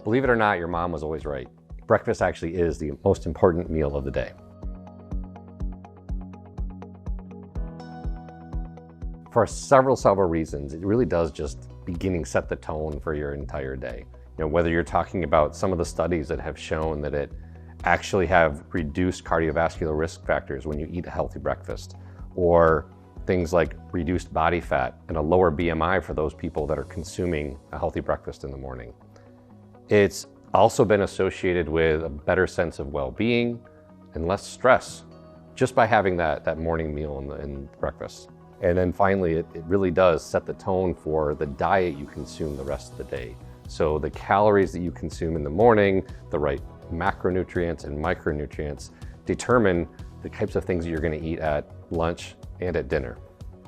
Believe it or not, your mom was always right. Breakfast actually is the most important meal of the day. For several reasons, it really does just set the tone for your entire day. Whether you're talking about some of the studies that have shown that it actually have reduced cardiovascular risk factors when you eat a healthy breakfast, or things like reduced body fat and a lower BMI for those people that are consuming a healthy breakfast in the morning. It's also been associated with a better sense of well-being and less stress just by having that morning meal in breakfast. And then finally, it really does set the tone for the diet you consume the rest of the day. So the calories that you consume in the morning, the right macronutrients and micronutrients determine the types of things that you're going to eat at lunch and at dinner.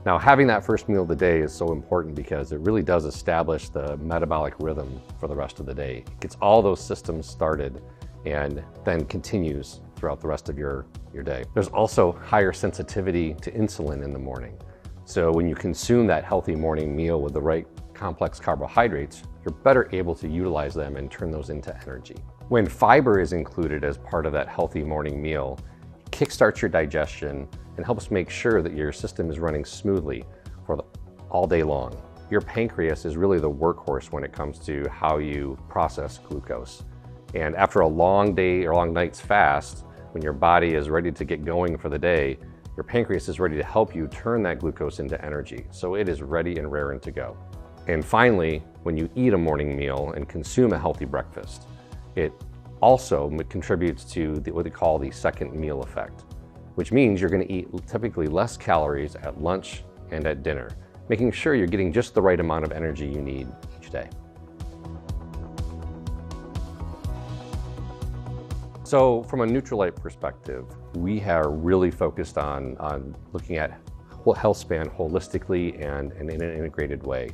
Now, having that first meal of the day is so important because it really does establish the metabolic rhythm for the rest of the day. It gets all those systems started and then continues throughout the rest of your day. There's also higher sensitivity to insulin in the morning. So when you consume that healthy morning meal with the right complex carbohydrates, you're better able to utilize them and turn those into energy. When fiber is included as part of that healthy morning meal, it kickstarts your digestion and helps make sure that your system is running smoothly all day long. Your pancreas is really the workhorse when it comes to how you process glucose. And after a long day or long night's fast, when your body is ready to get going for the day, your pancreas is ready to help you turn that glucose into energy. So it is ready and raring to go. And finally, when you eat a morning meal and consume a healthy breakfast, it also contributes to what they call the second meal effect, which means you're going to eat typically less calories at lunch and at dinner, making sure you're getting just the right amount of energy you need each day. So from a Nutrilite perspective, we are really focused on looking at health span holistically and in an integrated way,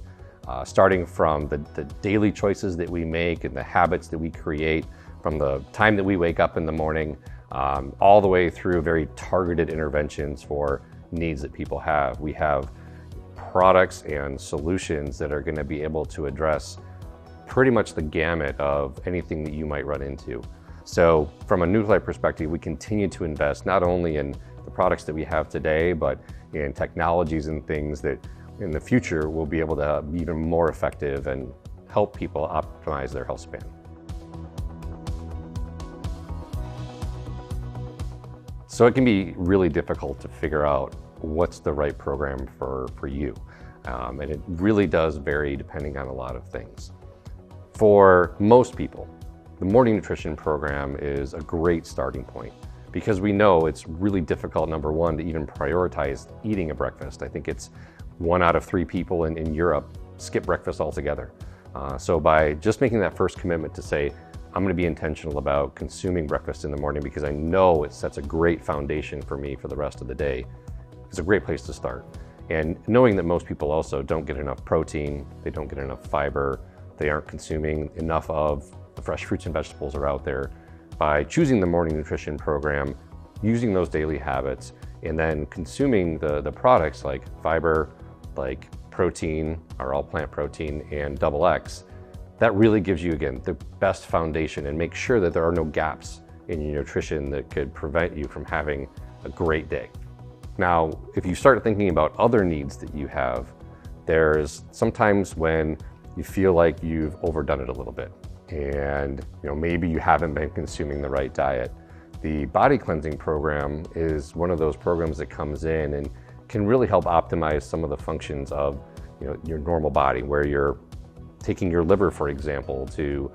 starting from the daily choices that we make and the habits that we create from the time that we wake up in the morning, all the way through very targeted interventions for needs that people have. We have products and solutions that are going to be able to address pretty much the gamut of anything that you might run into. So from a Nutrilite perspective, we continue to invest not only in the products that we have today, but in technologies and things that in the future will be able to be even more effective and help people optimize their health span. So it can be really difficult to figure out what's the right program for you. And it really does vary depending on a lot of things. For most people, the morning nutrition program is a great starting point because we know it's really difficult, number one, to even prioritize eating a breakfast. I think it's 1 out of 3 people in Europe skip breakfast altogether. So by just making that first commitment to say, I'm going to be intentional about consuming breakfast in the morning because I know it sets a great foundation for me for the rest of the day, it's a great place to start. And knowing that most people also don't get enough protein, they don't get enough fiber, they aren't consuming enough of the fresh fruits and vegetables are out there. By choosing the morning nutrition program, using those daily habits, and then consuming the products like fiber, like protein, or all plant protein, and XX, that really gives you, again, the best foundation and make sure that there are no gaps in your nutrition that could prevent you from having a great day. Now, if you start thinking about other needs that you have, there's sometimes when you feel like you've overdone it a little bit. And maybe you haven't been consuming the right diet. The body cleansing program is one of those programs that comes in and can really help optimize some of the functions of your normal body, where you're taking your liver, for example, to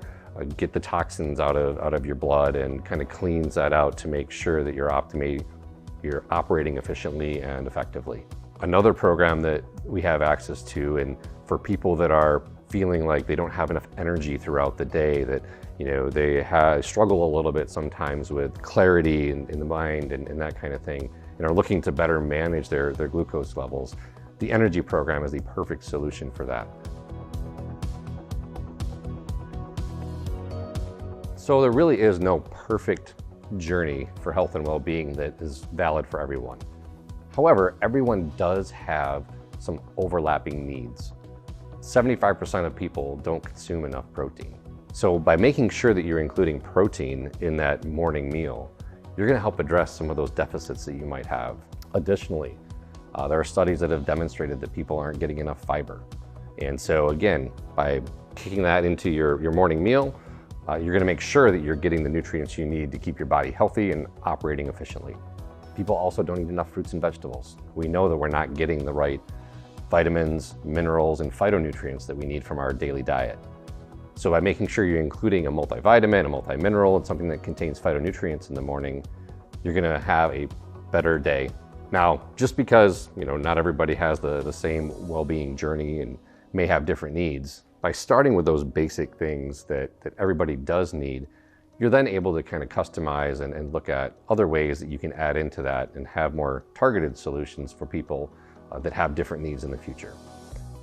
get the toxins out of your blood and kind of cleans that out to make sure that you're operating efficiently and effectively. Another program that we have access to, and for people that are feeling like they don't have enough energy throughout the day, that they struggle a little bit sometimes with clarity in the mind and that kind of thing, and are looking to better manage their glucose levels, the energy program is the perfect solution for that. So there really is no perfect journey for health and well-being that is valid for everyone. However, everyone does have some overlapping needs. 75% of people don't consume enough protein. So by making sure that you're including protein in that morning meal, you're going to help address some of those deficits that you might have. Additionally, there are studies that have demonstrated that people aren't getting enough fiber. And so again, by kicking that into your morning meal, you're going to make sure that you're getting the nutrients you need to keep your body healthy and operating efficiently. People also don't eat enough fruits and vegetables. We know that we're not getting the right vitamins, minerals, and phytonutrients that we need from our daily diet. So by making sure you're including a multivitamin, a multimineral, and something that contains phytonutrients in the morning, you're going to have a better day. Now, just because not everybody has the same well-being journey and may have different needs, by starting with those basic things that everybody does need, you're then able to kind of customize and look at other ways that you can add into that and have more targeted solutions for people that have different needs in the future.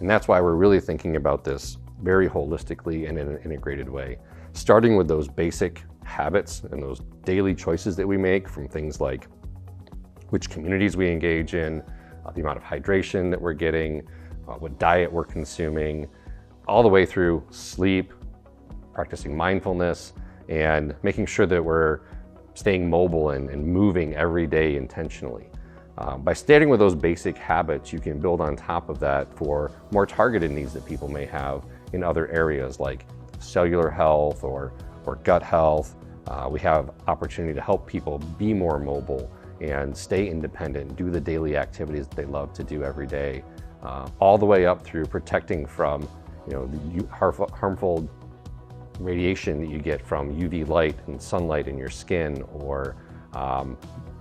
And that's why we're really thinking about this very holistically and in an integrated way, starting with those basic habits and those daily choices that we make, from things like which communities we engage in, the amount of hydration that we're getting, what diet we're consuming, all the way through sleep, practicing mindfulness, and making sure that we're staying mobile and moving every day intentionally. By starting with those basic habits, you can build on top of that for more targeted needs that people may have in other areas like cellular health or gut health. We have opportunity to help people be more mobile and stay independent, do the daily activities that they love to do every day, all the way up through protecting from the harmful radiation that you get from UV light and sunlight in your skin, or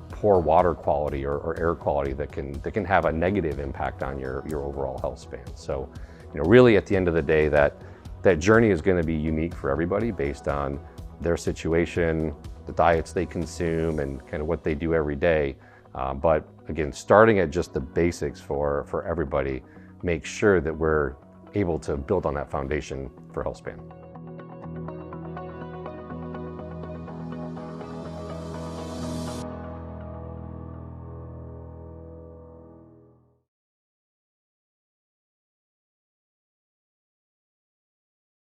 poor water quality or air quality that can have a negative impact on your overall health span. So, really at the end of the day, that journey is going to be unique for everybody based on their situation, the diets they consume, and kind of what they do every day. But again, starting at just the basics for everybody, make sure that we're able to build on that foundation for health span.